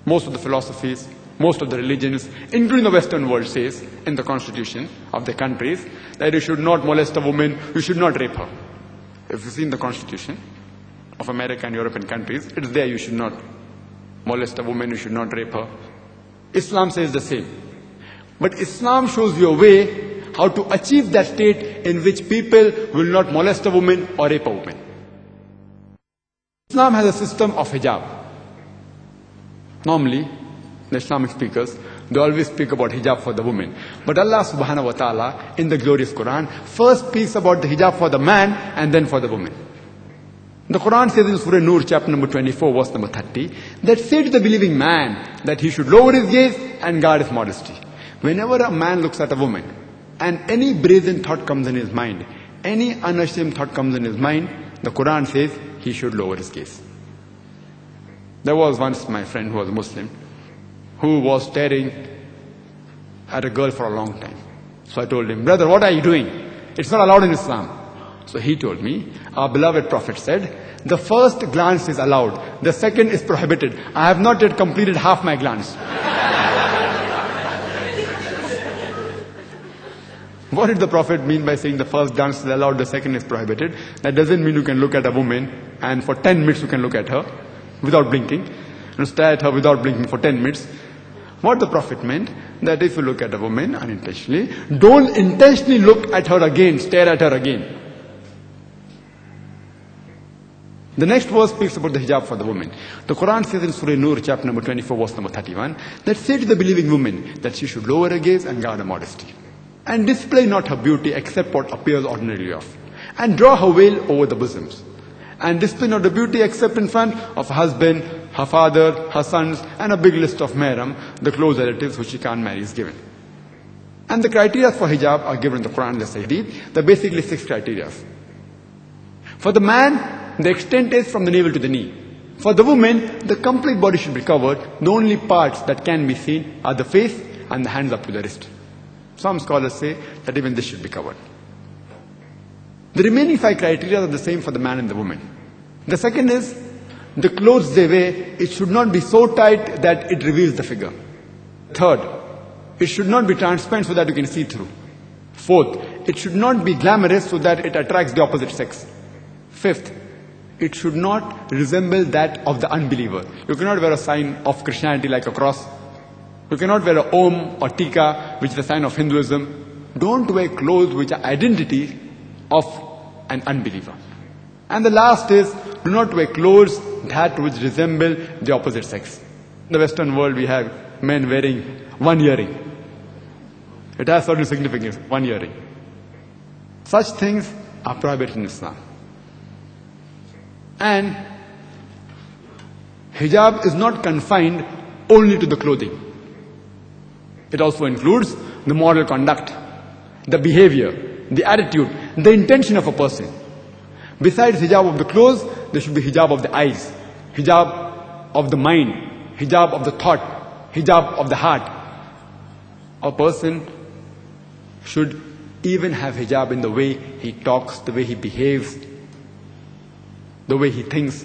Most of the philosophies, most of the religions, including the Western world, says in the constitution of the countries that you should not molest a woman, you should not rape her. If you see in the constitution of America and European countries, it's there, you should not molest a woman, you should not rape her. Islam says the same. But Islam shows you a way how to achieve that state in which people will not molest a woman or rape a woman. Islam has a system of hijab. Normally, the Islamic speakers, they always speak about hijab for the woman. But Allah subhanahu wa ta'ala in the glorious Quran first speaks about the hijab for the man and then for the woman. The Quran says in Surah Nur chapter number 24 verse number 30 that say to the believing man that he should lower his gaze and guard his modesty. Whenever a man looks at a woman and any brazen thought comes in his mind, any unashamed thought comes in his mind, the Quran says he should lower his gaze. There was once my friend who was Muslim who was staring at a girl for a long time. So I told him, brother, what are you doing? It's not allowed in Islam. So he told me, our beloved Prophet said, the first glance is allowed, the second is prohibited. I have not yet completed half my glance. What did the Prophet mean by saying the first glance is allowed, the second is prohibited? That doesn't mean you can look at a woman and for 10 minutes you can look at her without blinking. You stare at her without blinking for 10 minutes. What the Prophet meant, that if you look at a woman unintentionally, don't intentionally look at her again, stare at her again. The next verse speaks about the hijab for the woman. The Quran says in Surah Nur chapter number 24 verse number 31 that say to the believing woman that she should lower her gaze and guard her modesty. And display not her beauty except what appears ordinarily of. And draw her veil over the bosoms. And display not the beauty except in front of her husband, her father, her sons, and a big list of mahram, the close relatives who she can't marry is given. And the criteria for hijab are given in the Quran and the Hadith. There are basically 6 criteria. For the man, the extent is from the navel to the knee. For the woman, the complete body should be covered. The only parts that can be seen are the face and the hands up to the wrist. Some scholars say that even this should be covered. The remaining 5 criteria are the same for the man and the woman. The second is, the clothes they wear, it should not be so tight that it reveals the figure. Third, it should not be transparent so that you can see through. Fourth, it should not be glamorous so that it attracts the opposite sex. Fifth, it should not resemble that of the unbeliever. You cannot wear a sign of Christianity like a cross. You cannot wear a Om or Tika, which is a sign of Hinduism. Don't wear clothes which are identity of an unbeliever. And the last is, do not wear clothes that which resemble the opposite sex. In the Western world, we have men wearing one earring. It has certain significance, one earring. Such things are prohibited in Islam. And hijab is not confined only to the clothing. It also includes the moral conduct, the behavior, the attitude, the intention of a person. Besides hijab of the clothes, there should be hijab of the eyes, hijab of the mind, hijab of the thought, hijab of the heart. A person should even have hijab in the way he talks, the way he behaves, the way he thinks.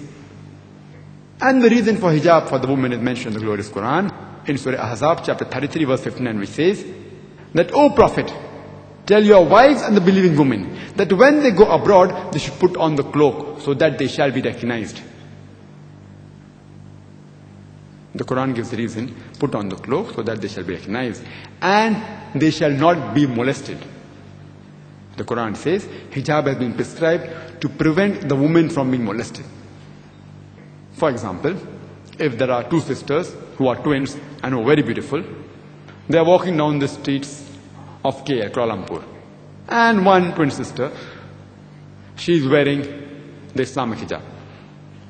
And the reason for hijab for the woman is mentioned in the glorious Quran in Surah Ahzab chapter 33 verse 59, which says that, O Prophet, tell your wives and the believing women that when they go abroad, they should put on the cloak so that they shall be recognized. The Quran gives the reason, put on the cloak so that they shall be recognized. And they shall not be molested. The Quran says hijab has been prescribed to prevent the woman from being molested. For example, if there are 2 sisters who are twins and who are very beautiful, they are walking down the streets of KL, Kuala Lumpur. And one twin sister, she is wearing the Islamic hijab.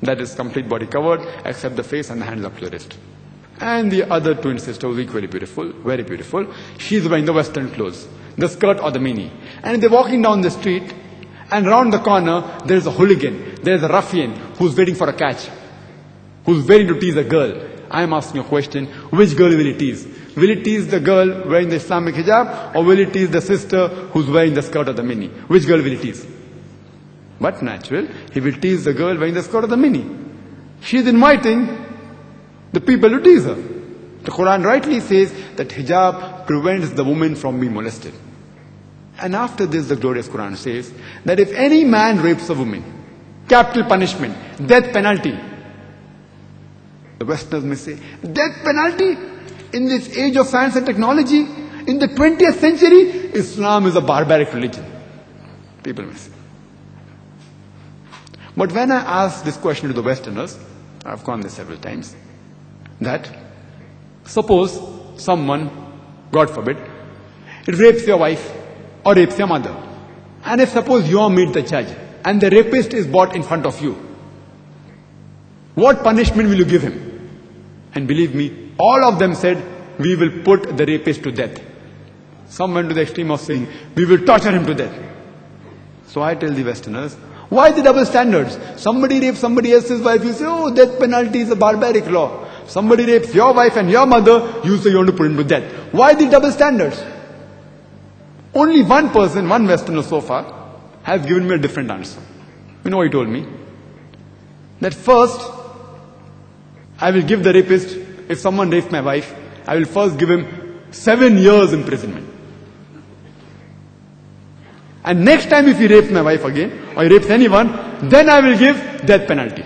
That is complete body covered except the face and the hands up to the wrist. And the other twin sister who is equally beautiful, very beautiful, she is wearing the Western clothes, the skirt or the mini. And they're walking down the street, and around the corner there is a hooligan, there is a ruffian who's waiting for a catch, who's waiting to tease a girl. I am asking a question, which girl will he tease? Will he tease the girl wearing the Islamic hijab, or will he tease the sister who's wearing the skirt or the mini? Which girl will he tease? But natural, he will tease the girl wearing the skirt or the mini. She is inviting the people who tease her. The Quran rightly says that hijab prevents the woman from being molested. And after this, the glorious Quran says that if any man rapes a woman, capital punishment, death penalty. The Westerners may say, death penalty? In this age of science and technology, in the 20th century, Islam is a barbaric religion. People may say. But when I ask this question to the Westerners, I've gone there several times, that suppose someone, God forbid, rapes your wife or rapes your mother. And if suppose you meet the judge and the rapist is brought in front of you, what punishment will you give him? And believe me, all of them said, we will put the rapist to death. Some went to the extreme of saying, we will torture him to death. So I tell the Westerners, why the double standards? Somebody rapes somebody else's wife, you say, oh, death penalty is a barbaric law. Somebody rapes your wife and your mother, you say you want to put him to death. Why the double standards? Only one person, one Westerner so far, has given me a different answer. You know what he told me? That first, I will give the rapist, if someone rapes my wife, I will first give him 7 years imprisonment. And next time if he rapes my wife again, or he rapes anyone, then I will give death penalty.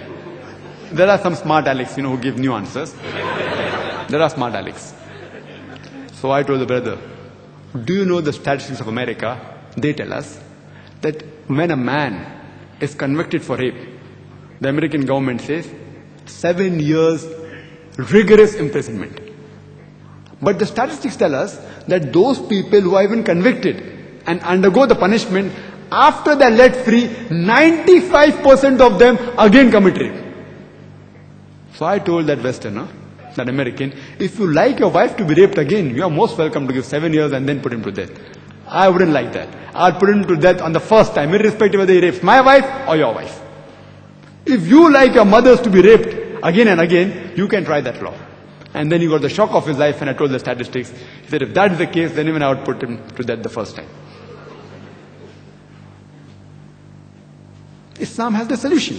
There are some smart Alex, who give new answers. There are smart Alex. So I told the brother, do you know the statistics of America? They tell us that when a man is convicted for rape, the American government says 7 years rigorous imprisonment. But the statistics tell us that those people who are even convicted and undergo the punishment, after they're let free, 95% of them again commit rape. So I told that Westerner, that American, if you like your wife to be raped again, you are most welcome to give 7 years and then put him to death. I wouldn't like that. I'd put him to death on the first time, irrespective whether he rapes my wife or your wife. If you like your mothers to be raped again and again, you can try that law. And then he got the shock of his life, and I told the statistics. He said, if that is the case, then even I would put him to death the first time. Islam has the solution.